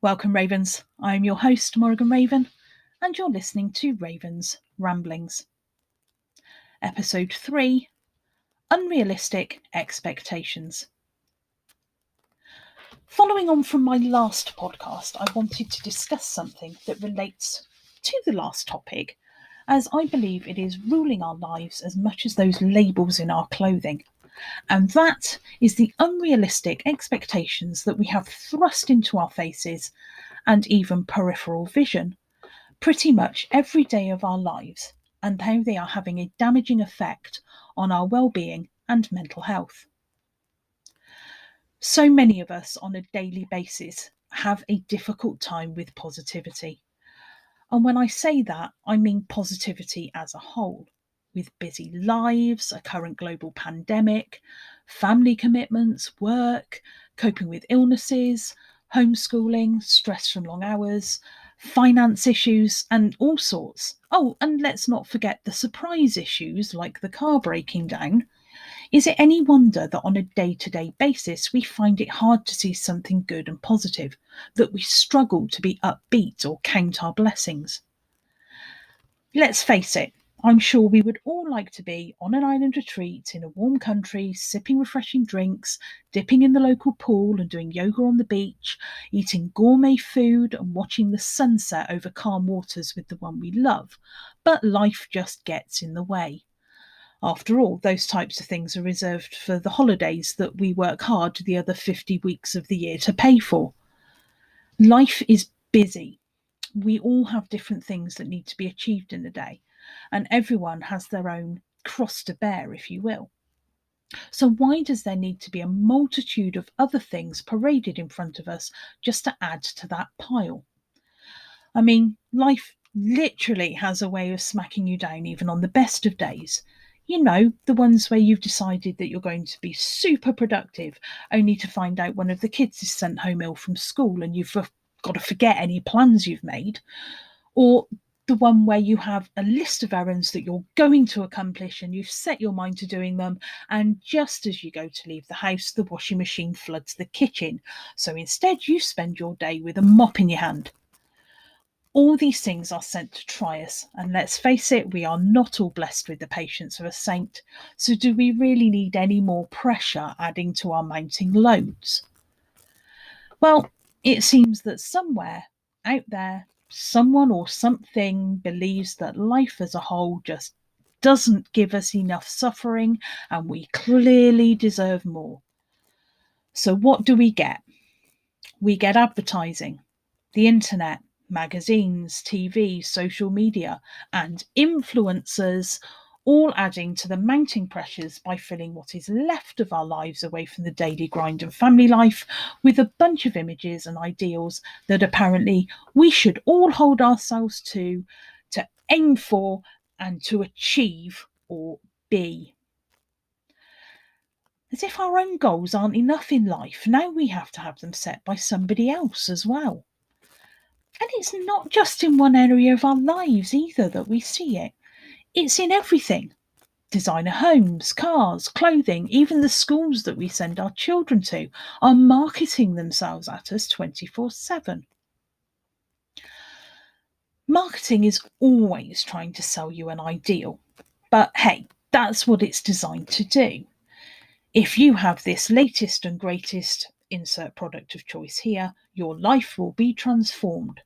Welcome, Ravens. I'm your host, Morrigan Raven, and you're listening to Raven's Ramblings. Episode 3, Unrealistic Expectations. Following on from my last podcast, I wanted to discuss something that relates to the last topic, as I believe it is ruling our lives as much as those labels in our clothing. And that is the unrealistic expectations that we have thrust into our faces and even peripheral vision pretty much every day of our lives, and how they are having a damaging effect on our well-being and mental health. So many of us on a daily basis have a difficult time with positivity. And when I say that, I mean positivity as a whole, with busy lives, a current global pandemic, family commitments, work, coping with illnesses, homeschooling, stress from long hours, finance issues, and all sorts. Oh, and let's not forget the surprise issues like the car breaking down. Is it any wonder that on a day-to-day basis we find it hard to see something good and positive, that we struggle to be upbeat or count our blessings? Let's face it, I'm sure we would all like to be on an island retreat in a warm country, sipping refreshing drinks, dipping in the local pool and doing yoga on the beach, eating gourmet food and watching the sunset over calm waters with the one we love. But life just gets in the way. After all, those types of things are reserved for the holidays that we work hard the other 50 weeks of the year to pay for. Life is busy. We all have different things that need to be achieved in a day, and everyone has their own cross to bear, if you will. So why does there need to be a multitude of other things paraded in front of us just to add to that pile? I mean, life literally has a way of smacking you down even on the best of days. You know, the ones where you've decided that you're going to be super productive, only to find out one of the kids is sent home ill from school and you've got to forget any plans you've made. Or the one where you have a list of errands that you're going to accomplish and you've set your mind to doing them, and just as you go to leave the house, the washing machine floods the kitchen. So instead you spend your day with a mop in your hand. All these things are sent to try us, and let's face it, we are not all blessed with the patience of a saint. So do we really need any more pressure adding to our mounting loads? Well, it seems that somewhere out there, someone or something believes that life as a whole just doesn't give us enough suffering and we clearly deserve more. So what do we get? We get advertising, the internet, magazines, TV, social media, and influencers, all adding to the mounting pressures by filling what is left of our lives away from the daily grind and family life with a bunch of images and ideals that apparently we should all hold ourselves to aim for, and to achieve or be. As if our own goals aren't enough in life, now we have to have them set by somebody else as well. And it's not just in one area of our lives either that we see it. It's in everything. Designer homes, cars, clothing, even the schools that we send our children to are marketing themselves at us 24/7. Marketing is always trying to sell you an ideal. But hey, that's what it's designed to do. If you have this latest and greatest insert product of choice here, your life will be transformed.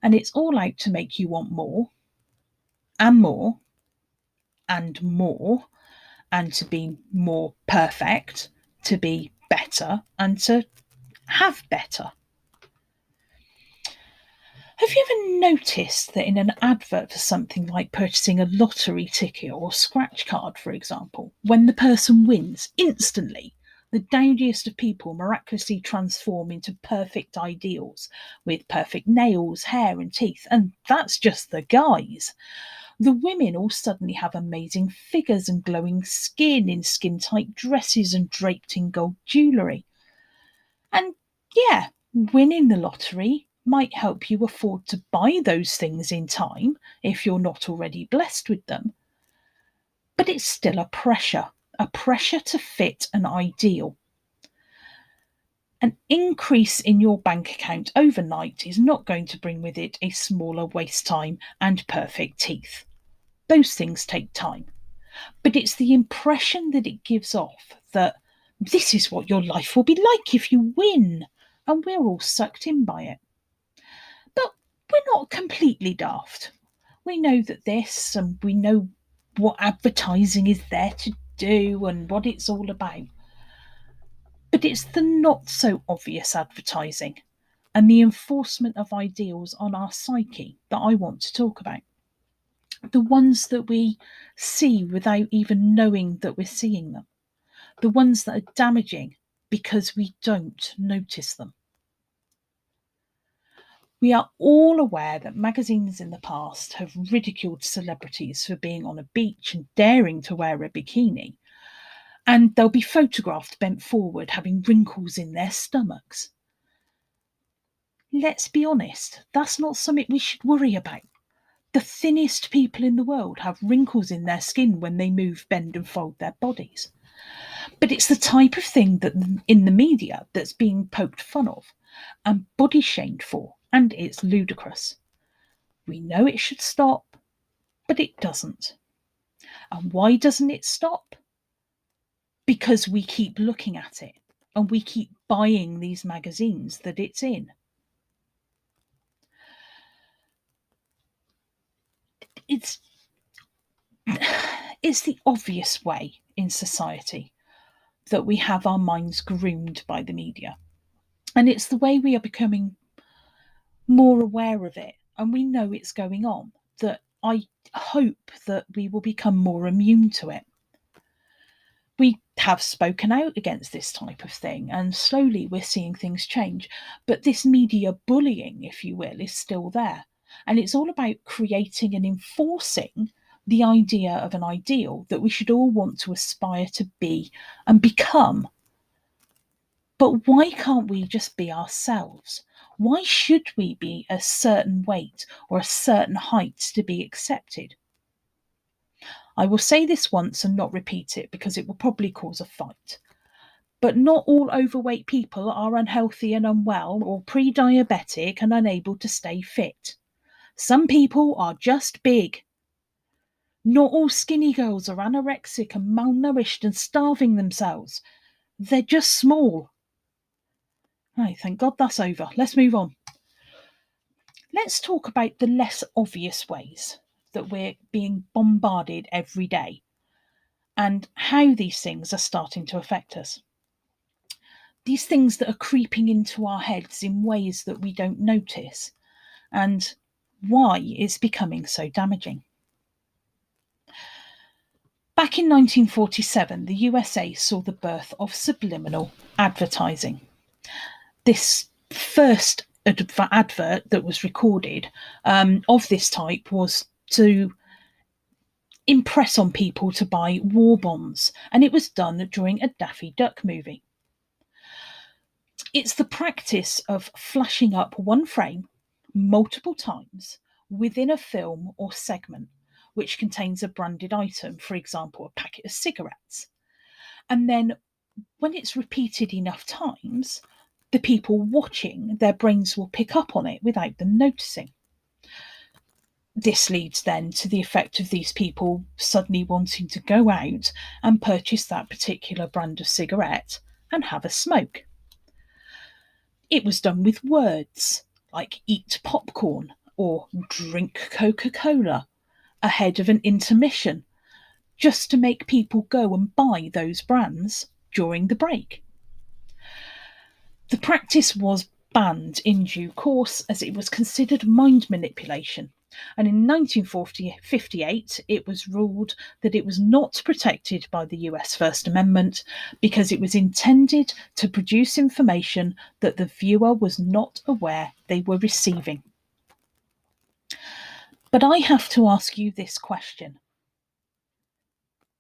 And it's all out to make you want more and more and more, and to be more perfect, to be better, and to have better. Have you ever noticed that in an advert for something like purchasing a lottery ticket or scratch card, for example, when the person wins, instantly the dowdiest of people miraculously transform into perfect ideals with perfect nails, hair, and teeth, and that's just the guys. The women all suddenly have amazing figures and glowing skin in skin-tight dresses and draped in gold jewellery. And yeah, winning the lottery might help you afford to buy those things in time if you're not already blessed with them. But it's still a pressure to fit an ideal. An increase in your bank account overnight is not going to bring with it a smaller waist time and perfect teeth. Those things take time. But it's the impression that it gives off that this is what your life will be like if you win, and we're all sucked in by it. But we're not completely daft. We know that this, and we know what advertising is there to do and what it's all about. But it's the not so obvious advertising and the enforcement of ideals on our psyche that I want to talk about. The ones that we see without even knowing that we're seeing them. The ones that are damaging because we don't notice them. We are all aware that magazines in the past have ridiculed celebrities for being on a beach and daring to wear a bikini, and they'll be photographed bent forward having wrinkles in their stomachs. Let's be honest, that's not something we should worry about. The thinnest people in the world have wrinkles in their skin when they move, bend, and fold their bodies. But it's the type of thing that in the media that's being poked fun of and body shamed for, and it's ludicrous. We know it should stop, but it doesn't. And why doesn't it stop? Because we keep looking at it and we keep buying these magazines that it's in. It's the obvious way in society that we have our minds groomed by the media. And it's the way we are becoming more aware of it and we know it's going on, that I hope that we will become more immune to it. We have spoken out against this type of thing, and slowly we're seeing things change. But this media bullying, if you will, is still there. And it's all about creating and enforcing the idea of an ideal that we should all want to aspire to be and become. But why can't we just be ourselves? Why should we be a certain weight or a certain height to be accepted? I will say this once and not repeat it because it will probably cause a fight. But not all overweight people are unhealthy and unwell or pre-diabetic and unable to stay fit. Some people are just big. Not all skinny girls are anorexic and malnourished and starving themselves. They're just small. Right, thank God that's over. Let's move on. Let's talk about the less obvious ways that we're being bombarded every day and how these things are starting to affect us. These things that are creeping into our heads in ways that we don't notice, and why it's becoming so damaging. Back in 1947, the USA saw the birth of subliminal advertising. This first advert that was recorded of this type was to impress on people to buy war bonds, and it was done during a Daffy Duck movie. It's the practice of flashing up one frame multiple times within a film or segment which contains a branded item, for example, a packet of cigarettes. And then when it's repeated enough times, the people watching, their brains will pick up on it without them noticing. This leads then to the effect of these people suddenly wanting to go out and purchase that particular brand of cigarette and have a smoke. It was done with words like eat popcorn or drink Coca-Cola ahead of an intermission, just to make people go and buy those brands during the break. The practice was banned in due course as it was considered mind manipulation, and in 1958 it was ruled that it was not protected by the US First Amendment because it was intended to produce information that the viewer was not aware they were receiving. But I have to ask you this question.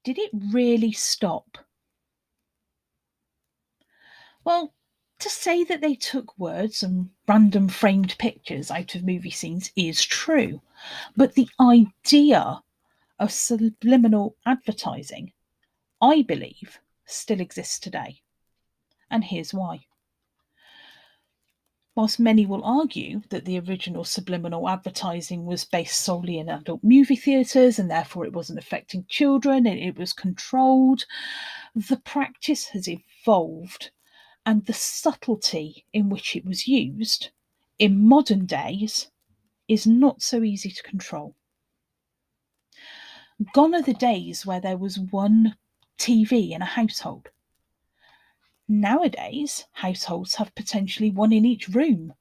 Did it really stop? Well, to say that they took words and random framed pictures out of movie scenes is true, but the idea of subliminal advertising, I believe, still exists today. And here's why. Whilst many will argue that the original subliminal advertising was based solely in adult movie theatres and therefore it wasn't affecting children and it was controlled, the practice has evolved, and the subtlety in which it was used in modern days is not so easy to control. Gone are the days where there was one TV in a household. Nowadays, households have potentially one in each room,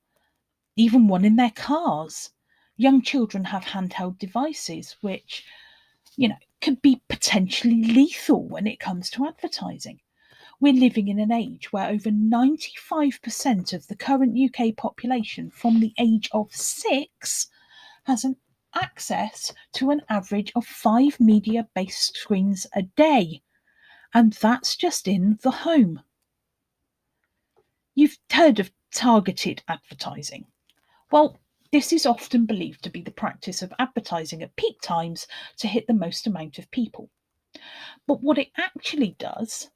even one in their cars. Young children have handheld devices which, could be potentially lethal when it comes to advertising. We're living in an age where over 95% of the current UK population from the age of 6 has an access to an average of 5 media-based screens a day, and that's just in the home. You've heard of targeted advertising. Well, this is often believed to be the practice of advertising at peak times to hit the most amount of people. But what it actually does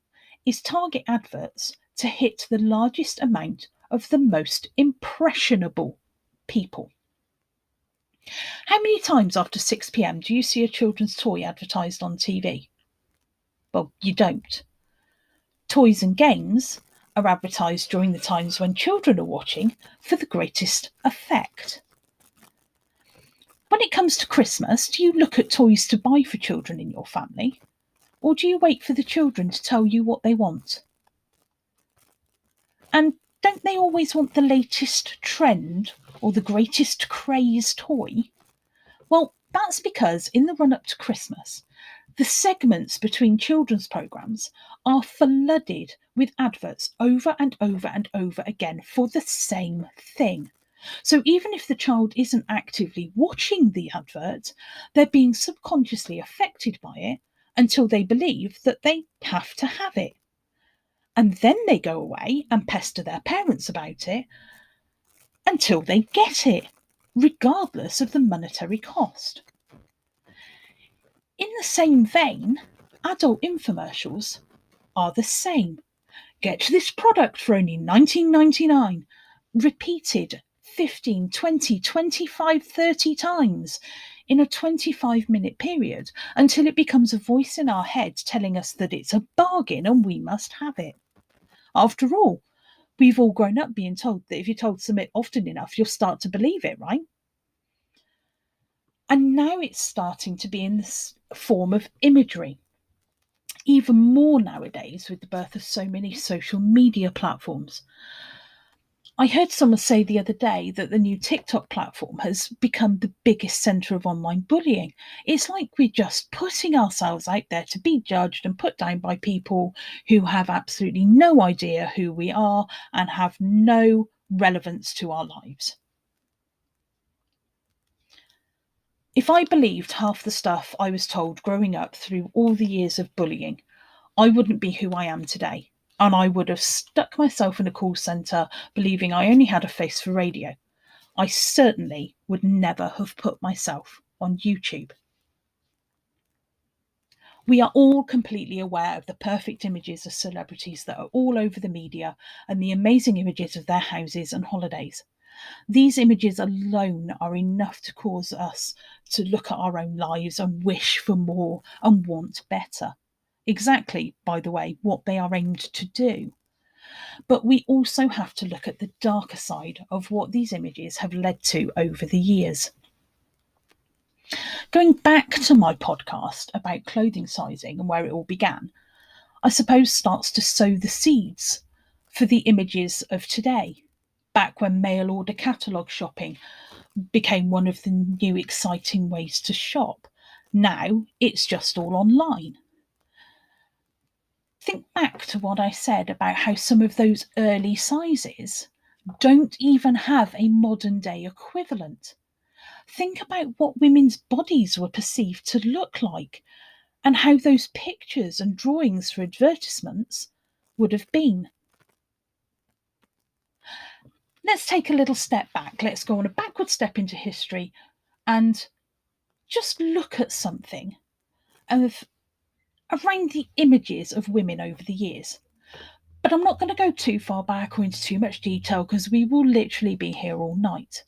is target adverts to hit the largest amount of the most impressionable people. How many times after 6 p.m. do you see a children's toy advertised on TV? Well, you don't. Toys and games are advertised during the times when children are watching for the greatest effect. When it comes to Christmas, do you look at toys to buy for children in your family? Or do you wait for the children to tell you what they want? And don't they always want the latest trend or the greatest craze toy? Well, that's because in the run-up to Christmas, the segments between children's programmes are flooded with adverts over and over and over again for the same thing. So even if the child isn't actively watching the advert, they're being subconsciously affected by it until they believe that they have to have it. And then they go away and pester their parents about it until they get it, regardless of the monetary cost. In the same vein, adult infomercials are the same. Get this product for only $19.99, repeated 15, 20, 25, 30 times in a 25-minute period until it becomes a voice in our head telling us that it's a bargain and we must have it. After all, we've all grown up being told that if you're told something often enough, you'll start to believe it, right? And now it's starting to be in this form of imagery. Even more nowadays with the birth of so many social media platforms. I heard someone say the other day that the new TikTok platform has become the biggest centre of online bullying. It's like we're just putting ourselves out there to be judged and put down by people who have absolutely no idea who we are and have no relevance to our lives. If I believed half the stuff I was told growing up through all the years of bullying, I wouldn't be who I am today. And I would have stuck myself in a call centre believing I only had a face for radio. I certainly would never have put myself on YouTube. We are all completely aware of the perfect images of celebrities that are all over the media and the amazing images of their houses and holidays. These images alone are enough to cause us to look at our own lives and wish for more and want better. Exactly, by the way, what they are aimed to do. But we also have to look at the darker side of what these images have led to over the years. Going back to my podcast about clothing sizing and where it all began, I suppose starts to sow the seeds for the images of today, back when mail order catalogue shopping became one of the new exciting ways to shop. Now it's just all online. Think back to what I said about how some of those early sizes don't even have a modern day equivalent. Think about what women's bodies were perceived to look like and how those pictures and drawings for advertisements would have been. Let's take a little step back. Let's go on a backward step into history and just look at something around the images of women over the years. But I'm not going to go too far back or into too much detail because we will literally be here all night.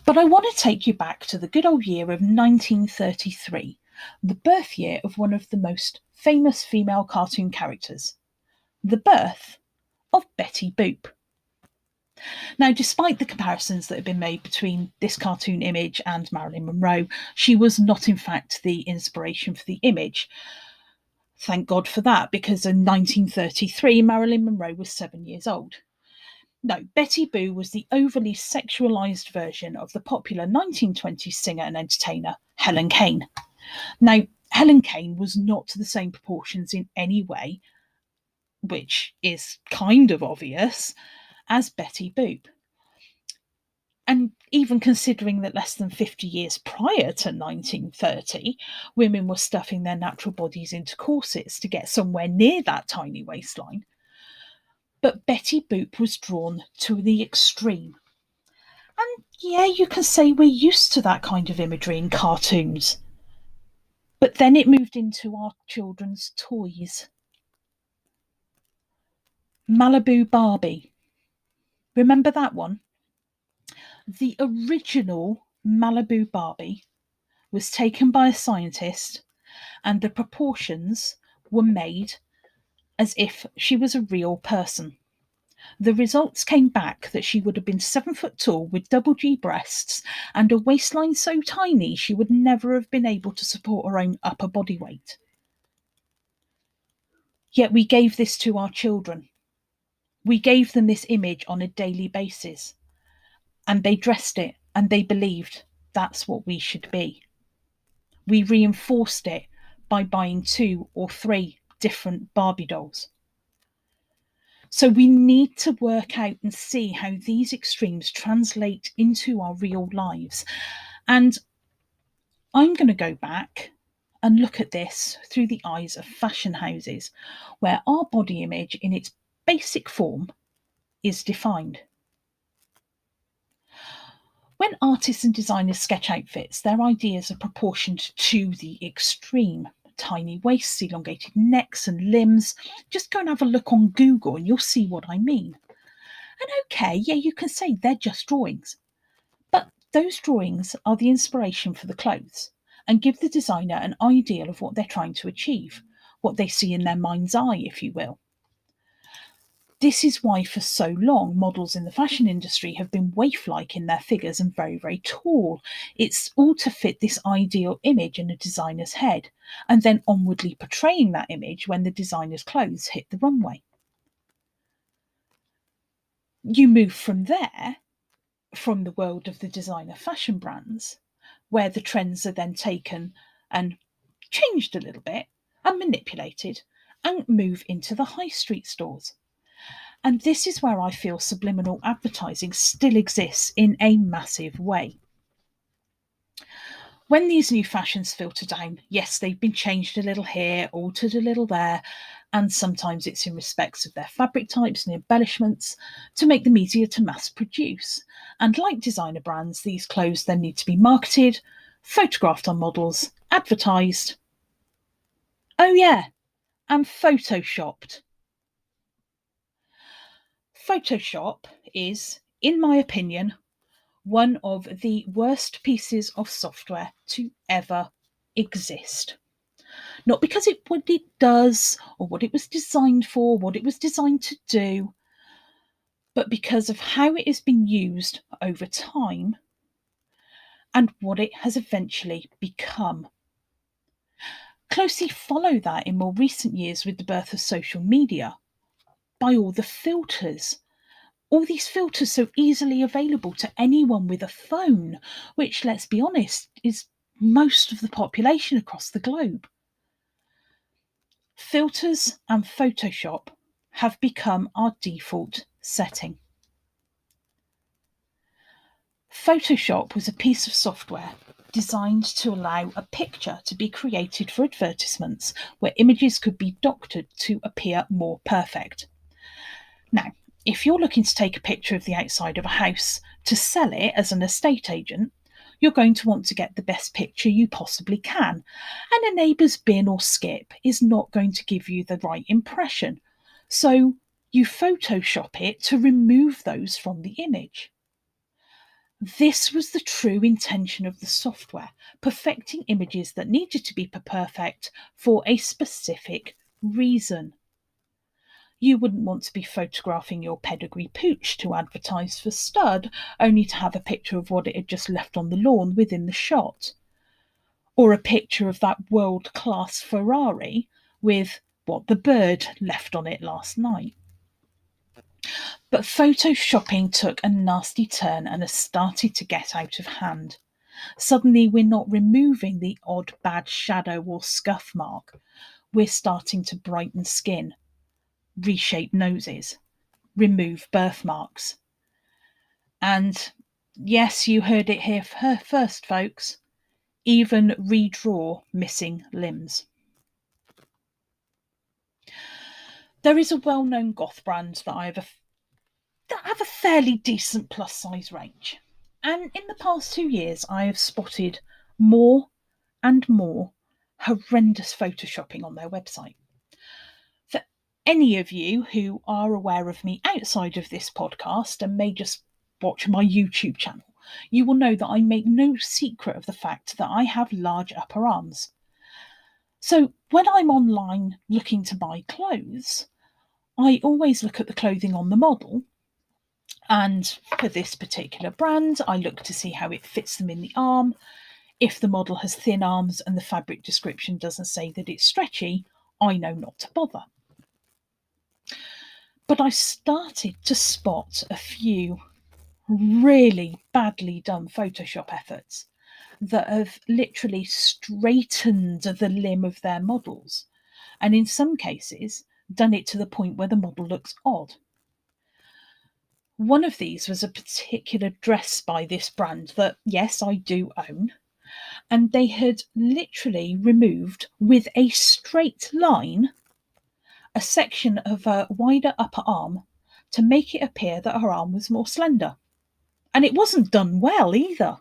But I want to take you back to the good old year of 1933, the birth year of one of the most famous female cartoon characters, the birth of Betty Boop. Now, despite the comparisons that have been made between this cartoon image and Marilyn Monroe, she was not, in fact, the inspiration for the image. Thank God for that, because in 1933, Marilyn Monroe was 7 years old. No, Betty Boo was the overly sexualized version of the popular 1920s singer and entertainer Helen Kane. Now, Helen Kane was not to the same proportions in any way, which is kind of obvious, as Betty Boop. And even considering that less than 50 years prior to 1930, women were stuffing their natural bodies into corsets to get somewhere near that tiny waistline. But Betty Boop was drawn to the extreme. And yeah, you can say we're used to that kind of imagery in cartoons. But then it moved into our children's toys. Malibu Barbie. Remember that one? The original Malibu Barbie was taken by a scientist, and the proportions were made as if she was a real person. The results came back that she would have been 7 foot tall with double G breasts and a waistline so tiny she would never have been able to support her own upper body weight. Yet we gave this to our children. We gave them this image on a daily basis, and they dressed it and they believed that's what we should be. We reinforced it by buying 2 or 3 different Barbie dolls. So we need to work out and see how these extremes translate into our real lives. And I'm going to go back and look at this through the eyes of fashion houses, where our body image in its basic form is defined. When artists and designers sketch outfits, their ideas are proportioned to the extreme. Tiny waists, elongated necks and limbs. Just go and have a look on Google and you'll see what I mean. And okay, yeah, you can say they're just drawings. But those drawings are the inspiration for the clothes and give the designer an ideal of what they're trying to achieve, what they see in their mind's eye, if you will. This is why for so long models in the fashion industry have been waif-like in their figures and very, very tall. It's all to fit this ideal image in a designer's head and then onwardly portraying that image when the designer's clothes hit the runway. You move from there, from the world of the designer fashion brands, where the trends are then taken and changed a little bit and manipulated and move into the high street stores. And this is where I feel subliminal advertising still exists in a massive way. When these new fashions filter down, yes, they've been changed a little here, altered a little there, and sometimes it's in respects of their fabric types and embellishments to make them easier to mass produce. And like designer brands, these clothes then need to be marketed, photographed on models, advertised. Oh yeah, and photoshopped. Photoshop is, in my opinion, one of the worst pieces of software to ever exist. Not because what it does or what it was designed for, what it was designed to do, but because of how it has been used over time and what it has eventually become. Closely follow that in more recent years with the birth of social media, by all the filters. All these filters so easily available to anyone with a phone, which, let's be honest, is most of the population across the globe. Filters and Photoshop have become our default setting. Photoshop was a piece of software designed to allow a picture to be created for advertisements where images could be doctored to appear more perfect. Now, if you're looking to take a picture of the outside of a house to sell it as an estate agent, you're going to want to get the best picture you possibly can, and a neighbour's bin or skip is not going to give you the right impression. So You Photoshop it to remove those from the image. This was the true intention of the software, perfecting images that needed to be perfect for a specific reason. You wouldn't want to be photographing your pedigree pooch to advertise for stud, only to have a picture of what it had just left on the lawn within the shot. Or a picture of that world-class Ferrari with what the bird left on it last night. But photoshopping took a nasty turn and has started to get out of hand. Suddenly, we're not removing the odd bad shadow or scuff mark. We're starting to brighten skin, reshape noses, remove birthmarks. And yes, you heard it here first, folks, even redraw missing limbs. There is a well-known goth brand that have a fairly decent plus-size range. And in the past 2 years, I have spotted more and more horrendous photoshopping on their website. For any of you who are aware of me outside of this podcast and may just watch my YouTube channel, you will know that I make no secret of the fact that I have large upper arms. So when I'm online looking to buy clothes, I always look at the clothing on the model. And for this particular brand, I look to see how it fits them in the arm. If the model has thin arms and the fabric description doesn't say that it's stretchy, I know not to bother. But I started to spot a few really badly done Photoshop efforts that have literally straightened the limb of their models, and in some cases done it to the point where the model looks odd. One of these was a particular dress by this brand that, yes, I do own, and they had literally removed with a straight line a section of her wider upper arm to make it appear that her arm was more slender. And it wasn't done well either.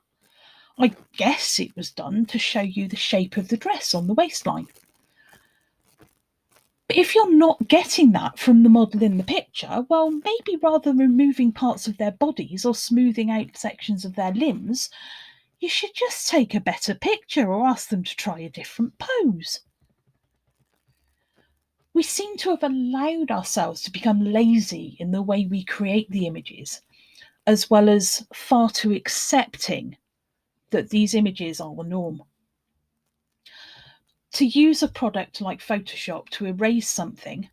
I guess it was done to show you the shape of the dress on the waistline. But if you're not getting that from the model in the picture, well, maybe rather than removing parts of their bodies or smoothing out sections of their limbs, you should just take a better picture or ask them to try a different pose. We seem to have allowed ourselves to become lazy in the way we create the images, as well as far too accepting that these images are the norm. To use a product like Photoshop to erase something,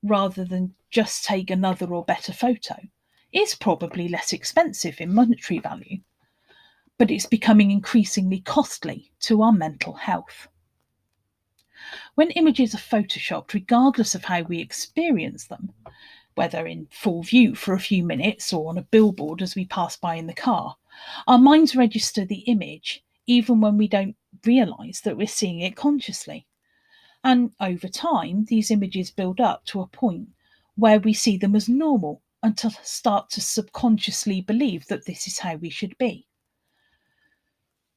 rather than just take another or better photo, is probably less expensive in monetary value, but it's becoming increasingly costly to our mental health. When images are photoshopped, regardless of how we experience them, whether in full view for a few minutes or on a billboard as we pass by in the car, our minds register the image even when we don't realise that we're seeing it consciously. And over time, these images build up to a point where we see them as normal and to start to subconsciously believe that this is how we should be.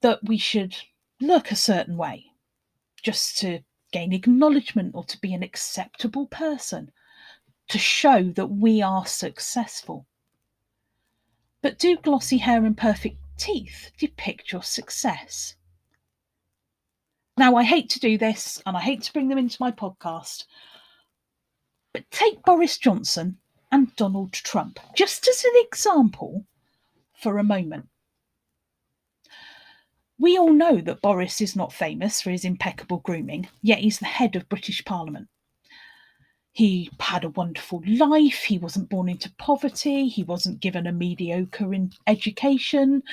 That we should look a certain way, just to gain acknowledgement or to be an acceptable person, to show that we are successful. But do glossy hair and perfect teeth depict your success? Now, I hate to do this, and I hate to bring them into my podcast, but take Boris Johnson and Donald Trump, just as an example, for a moment. We all know that Boris is not famous for his impeccable grooming, yet he's the head of British Parliament. He had a wonderful life, he wasn't born into poverty, he wasn't given a mediocre education,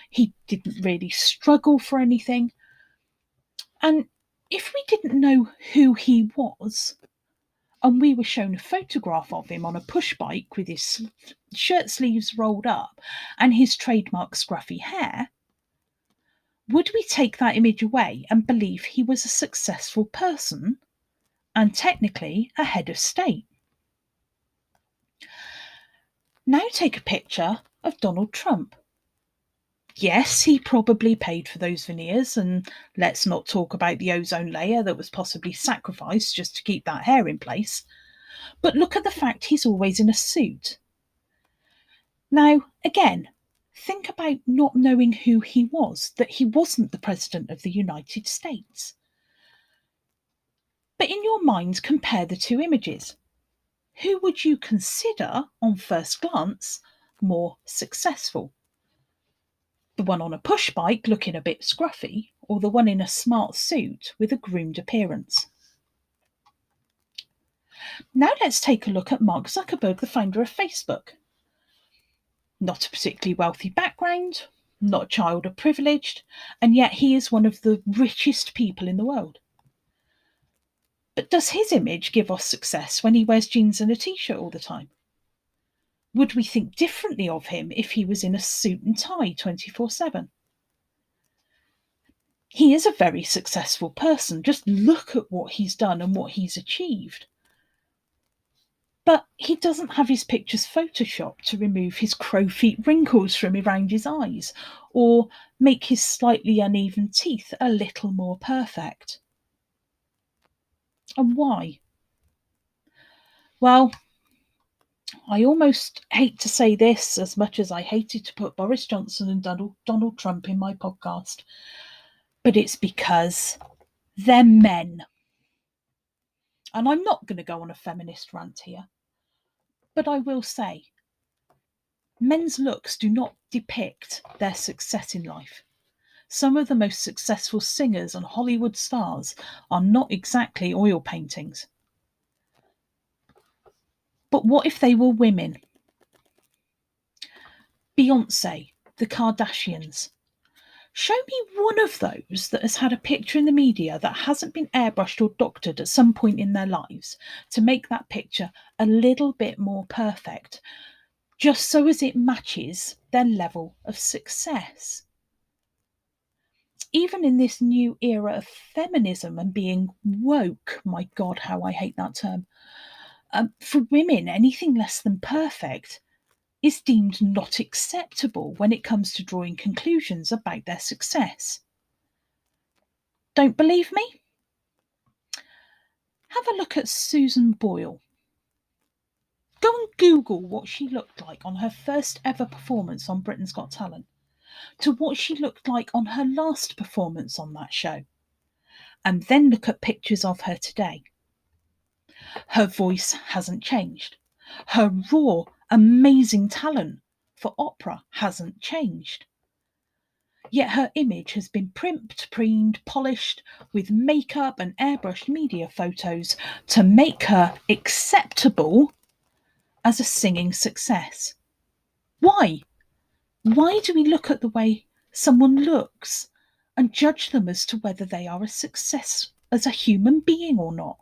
he didn't really struggle for anything. And if we didn't know who he was, and we were shown a photograph of him on a push bike with his shirt sleeves rolled up and his trademark scruffy hair, would we take that image away and believe he was a successful person and technically a head of state? Now take a picture of Donald Trump. Yes, he probably paid for those veneers, and let's not talk about the ozone layer that was possibly sacrificed just to keep that hair in place. But look at the fact he's always in a suit. Now, again, think about not knowing who he was, that he wasn't the President of the United States. But in your mind, compare the two images. Who would you consider, on first glance, more successful? The one on a push bike looking a bit scruffy, or the one in a smart suit with a groomed appearance? Now let's take a look at Mark Zuckerberg, the founder of Facebook. Not a particularly wealthy background, not a child of privilege, and yet he is one of the richest people in the world. But does his image give us success when he wears jeans and a t-shirt all the time? Would we think differently of him if he was in a suit and tie 24/7? He is a very successful person. Just look at what he's done and what he's achieved. But he doesn't have his pictures photoshopped to remove his crow feet wrinkles from around his eyes, or make his slightly uneven teeth a little more perfect. And why? Well, I almost hate to say this as much as I hated to put Boris Johnson and Donald Trump in my podcast, but it's because they're men. And I'm not going to go on a feminist rant here, but I will say men's looks do not depict their success in life. Some of the most successful singers and Hollywood stars are not exactly oil paintings. But what if they were women? Beyonce, the Kardashians. Show me one of those that has had a picture in the media that hasn't been airbrushed or doctored at some point in their lives to make that picture a little bit more perfect, just so as it matches their level of success. Even in this new era of feminism and being woke, my God, how I hate that term, for women, anything less than perfect is deemed not acceptable when it comes to drawing conclusions about their success. Don't believe me? Have a look at Susan Boyle. Go and Google what she looked like on her first ever performance on Britain's Got Talent to what she looked like on her last performance on that show. And then look at pictures of her today. Her voice hasn't changed. Her raw, amazing talent for opera hasn't changed. Yet her image has been primped, preened, polished with makeup and airbrushed media photos to make her acceptable as a singing success. Why? Why do we look at the way someone looks and judge them as to whether they are a success as a human being or not?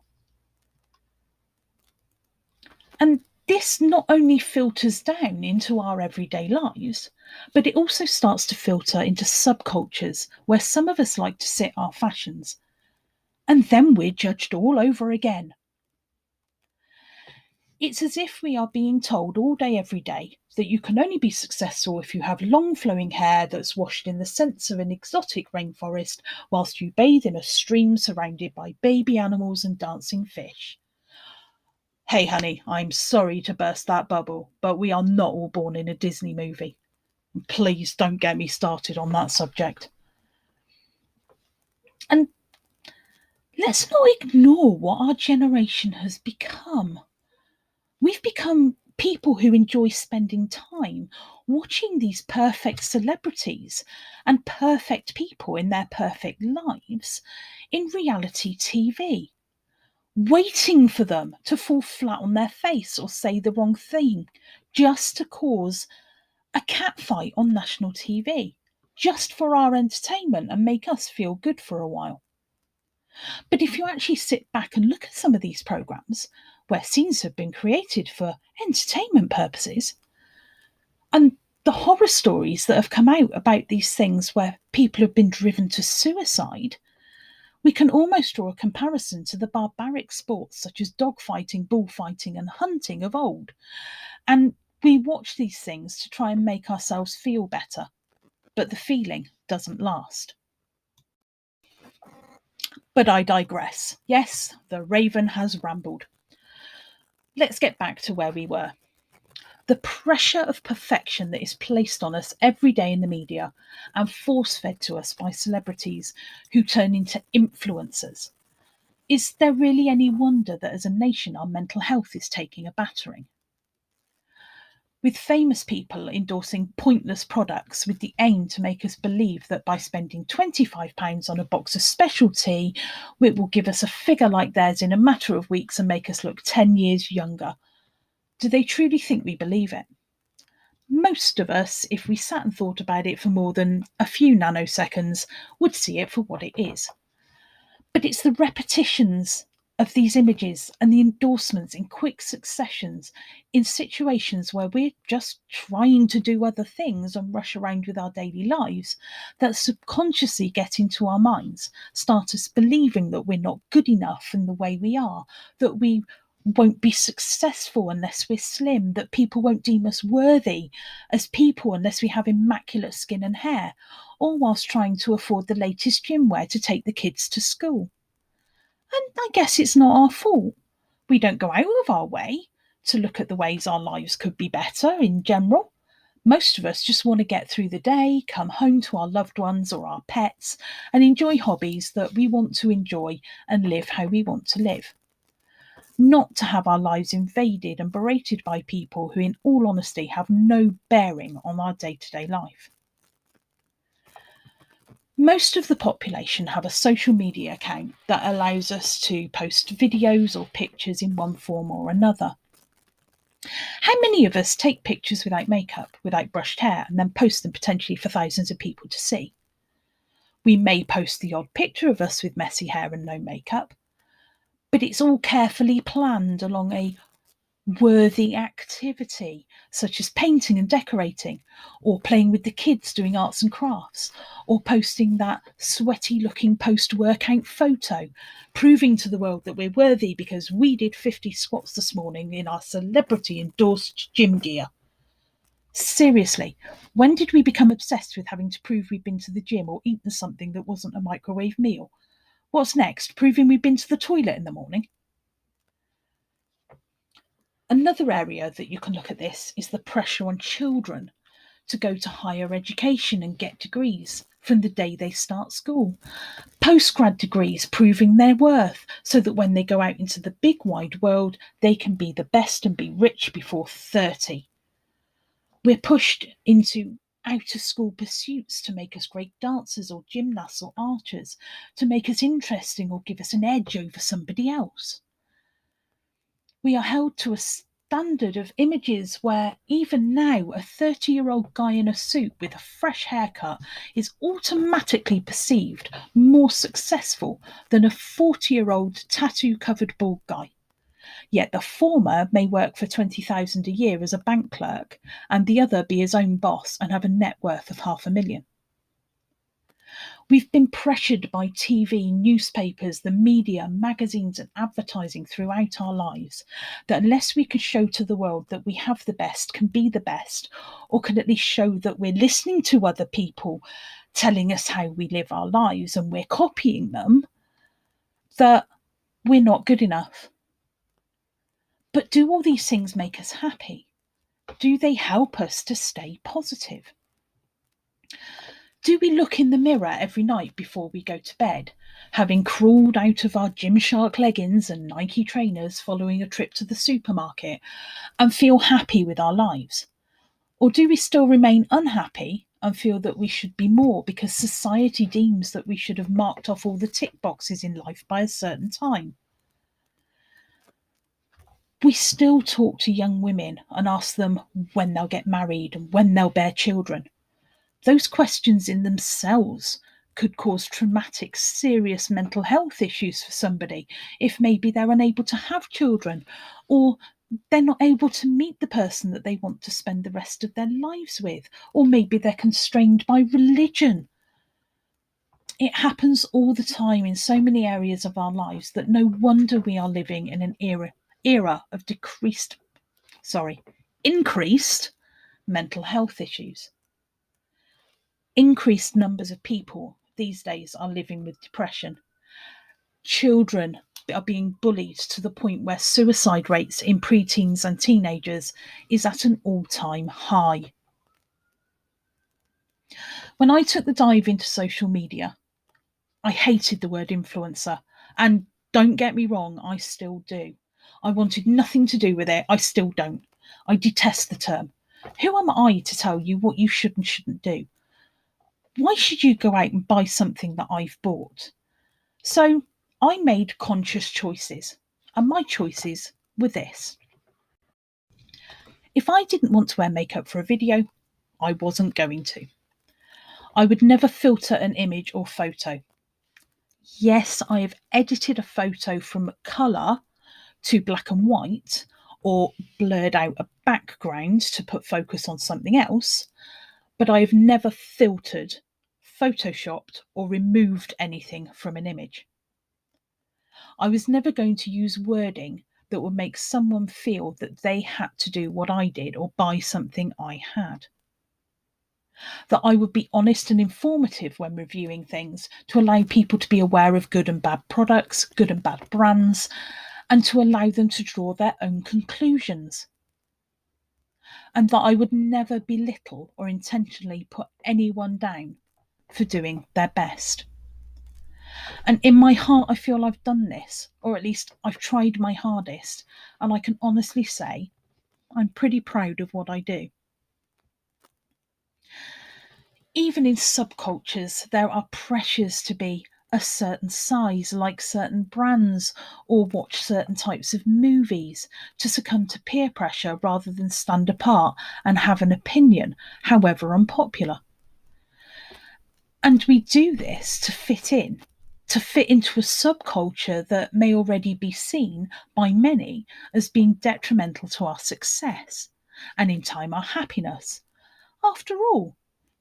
And this not only filters down into our everyday lives, but it also starts to filter into subcultures where some of us like to sit our fashions, and then we're judged all over again. It's as if we are being told all day, every day, that you can only be successful if you have long flowing hair that's washed in the scents of an exotic rainforest whilst you bathe in a stream surrounded by baby animals and dancing fish. Hey honey, I'm sorry to burst that bubble, but we are not all born in a Disney movie. Please don't get me started on that subject. And let's not ignore what our generation has become. We've become people who enjoy spending time watching these perfect celebrities and perfect people in their perfect lives in reality TV, waiting for them to fall flat on their face or say the wrong thing just to cause a catfight on national TV, just for our entertainment and make us feel good for a while. But if you actually sit back and look at some of these programs where scenes have been created for entertainment purposes, and the horror stories that have come out about these things where people have been driven to suicide, we can almost draw a comparison to the barbaric sports such as dogfighting, bullfighting, and hunting of old. And we watch these things to try and make ourselves feel better, but the feeling doesn't last. But I digress. Yes, the Raven has rambled. Let's get back to where we were. The pressure of perfection that is placed on us every day in the media and force fed to us by celebrities who turn into influencers. Is there really any wonder that as a nation our mental health is taking a battering? With famous people endorsing pointless products with the aim to make us believe that by spending £25 on a box of specialty, it will give us a figure like theirs in a matter of weeks and make us look 10 years younger. Do they truly think we believe it? Most of us, if we sat and thought about it for more than a few nanoseconds, would see it for what it is. But it's the repetitions of these images and the endorsements in quick successions in situations where we're just trying to do other things and rush around with our daily lives that subconsciously get into our minds, start us believing that we're not good enough in the way we are, that we won't be successful unless we're slim, that people won't deem us worthy as people unless we have immaculate skin and hair, all whilst trying to afford the latest gym wear to take the kids to school. And I guess it's not our fault. We don't go out of our way to look at the ways our lives could be better in general. Most of us just want to get through the day, come home to our loved ones or our pets, and enjoy hobbies that we want to enjoy and live how we want to live. Not to have our lives invaded and berated by people who, in all honesty, have no bearing on our day-to-day life. Most of the population have a social media account that allows us to post videos or pictures in one form or another. How many of us take pictures without makeup, without brushed hair, and then post them potentially for thousands of people to see? We may post the odd picture of us with messy hair and no makeup, but it's all carefully planned along a worthy activity, such as painting and decorating, or playing with the kids doing arts and crafts, or posting that sweaty looking post-workout photo, proving to the world that we're worthy because we did 50 squats this morning in our celebrity endorsed gym gear. Seriously, when did we become obsessed with having to prove we'd been to the gym or eaten something that wasn't a microwave meal? What's next? Proving we've been to the toilet in the morning? Another area that you can look at this is the pressure on children to go to higher education and get degrees from the day they start school. Postgrad degrees proving their worth so that when they go out into the big wide world, they can be the best and be rich before 30. We're pushed into out of school pursuits to make us great dancers or gymnasts or archers, to make us interesting or give us an edge over somebody else. We are held to a standard of images where even now a 30-year-old guy in a suit with a fresh haircut is automatically perceived more successful than a 40-year-old tattoo-covered bald guy. Yet the former may work for $20,000 a year as a bank clerk, and the other be his own boss and have a net worth of $500,000. We've been pressured by TV, newspapers, the media, magazines, and advertising throughout our lives that unless we can show to the world that we have the best, can be the best, or can at least show that we're listening to other people telling us how we live our lives and we're copying them, that we're not good enough. But do all these things make us happy? Do they help us to stay positive? Do we look in the mirror every night before we go to bed, having crawled out of our Gymshark leggings and Nike trainers following a trip to the supermarket, and feel happy with our lives? Or do we still remain unhappy and feel that we should be more because society deems that we should have marked off all the tick boxes in life by a certain time? We still talk to young women and ask them when they'll get married and when they'll bear children. Those questions in themselves could cause traumatic, serious mental health issues for somebody if maybe they're unable to have children, or they're not able to meet the person that they want to spend the rest of their lives with, or maybe they're constrained by religion. It happens all the time in so many areas of our lives that no wonder we are living in an era of increased mental health issues. Increased numbers of people these days are living with depression. Children are being bullied to the point where suicide rates in preteens and teenagers is at an all-time high. When I took the dive into social media, I hated the word influencer, and don't get me wrong, I still do. I wanted nothing to do with it. I still don't. I detest the term. Who am I to tell you what you should and shouldn't do? Why should you go out and buy something that I've bought? So I made conscious choices, and my choices were this. If I didn't want to wear makeup for a video, I wasn't going to. I would never filter an image or photo. Yes, I have edited a photo from colour to black and white, or blurred out a background to put focus on something else, but I have never filtered, photoshopped, or removed anything from an image. I was never going to use wording that would make someone feel that they had to do what I did or buy something I had. That I would be honest and informative when reviewing things to allow people to be aware of good and bad products, good and bad brands, and to allow them to draw their own conclusions. And that I would never belittle or intentionally put anyone down for doing their best. And in my heart, I feel I've done this, or at least I've tried my hardest, and I can honestly say I'm pretty proud of what I do. Even in subcultures, there are pressures to be a certain size, like certain brands, or watch certain types of movies, to succumb to peer pressure rather than stand apart and have an opinion, however unpopular. And we do this to fit in, to fit into a subculture that may already be seen by many as being detrimental to our success and in time our happiness. After all,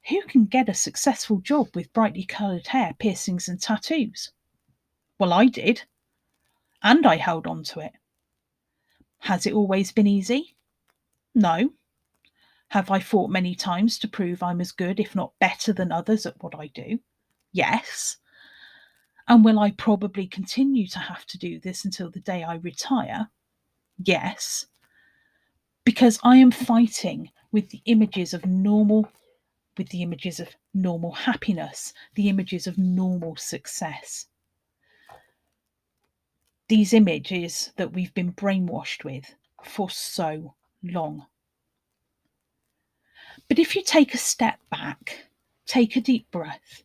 who can get a successful job with brightly coloured hair, piercings and tattoos? Well, I did, and I held on to it. Has it always been easy? No. Have I fought many times to prove I'm as good, if not better than others at what I do? Yes. And will I probably continue to have to do this until the day I retire? Yes. Because I am fighting with the images of normal happiness, the images of normal success. These images that we've been brainwashed with for so long. But if you take a step back, take a deep breath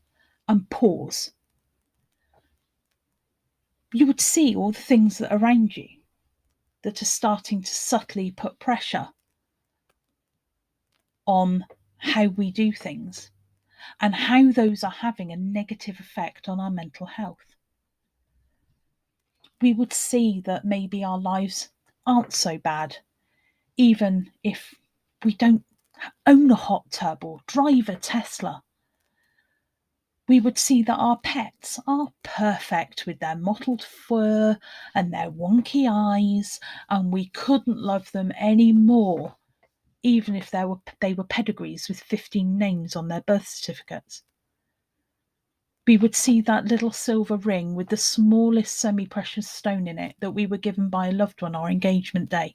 and pause, you would see all the things that are around you that are starting to subtly put pressure on how we do things and how those are having a negative effect on our mental health. We would see that maybe our lives aren't so bad, even if we don't own a hot tub or drive a Tesla. We would see that our pets are perfect with their mottled fur and their wonky eyes, and we couldn't love them any more, even if they were pedigrees with 15 names on their birth certificates. We would see that little silver ring with the smallest semi-precious stone in it that we were given by a loved one on our engagement day,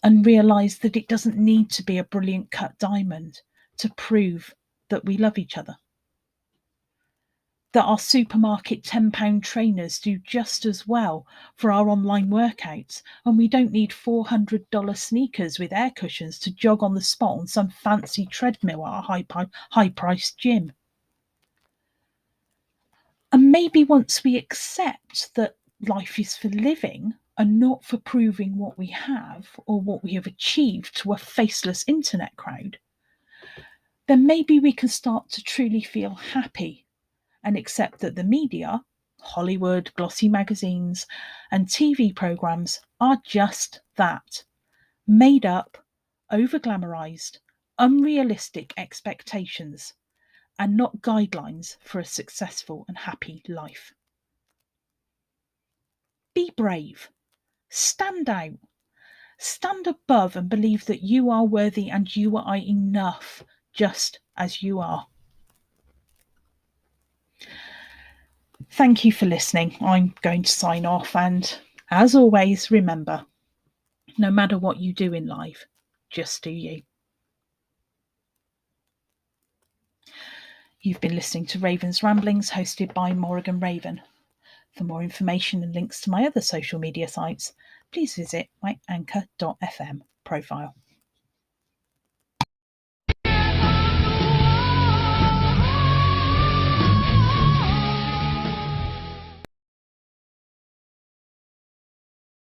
and realise that it doesn't need to be a brilliant cut diamond to prove that we love each other. That our supermarket £10 trainers do just as well for our online workouts, and we don't need $400 sneakers with air cushions to jog on the spot on some fancy treadmill at a high-priced gym. And maybe once we accept that life is for living and not for proving what we have or what we have achieved to a faceless internet crowd, then maybe we can start to truly feel happy and accept that the media, Hollywood, glossy magazines, and TV programmes are just that, made up, over-glamorised, unrealistic expectations, and not guidelines for a successful and happy life. Be brave. Stand out. Stand above and believe that you are worthy and you are enough just as you are. Thank you for listening. I'm going to sign off, and as always, remember, no matter what you do in life, just do you. You've been listening to Raven's Ramblings, hosted by Morrigan Raven. For more information and links to my other social media sites, please visit my anchor.fm profile.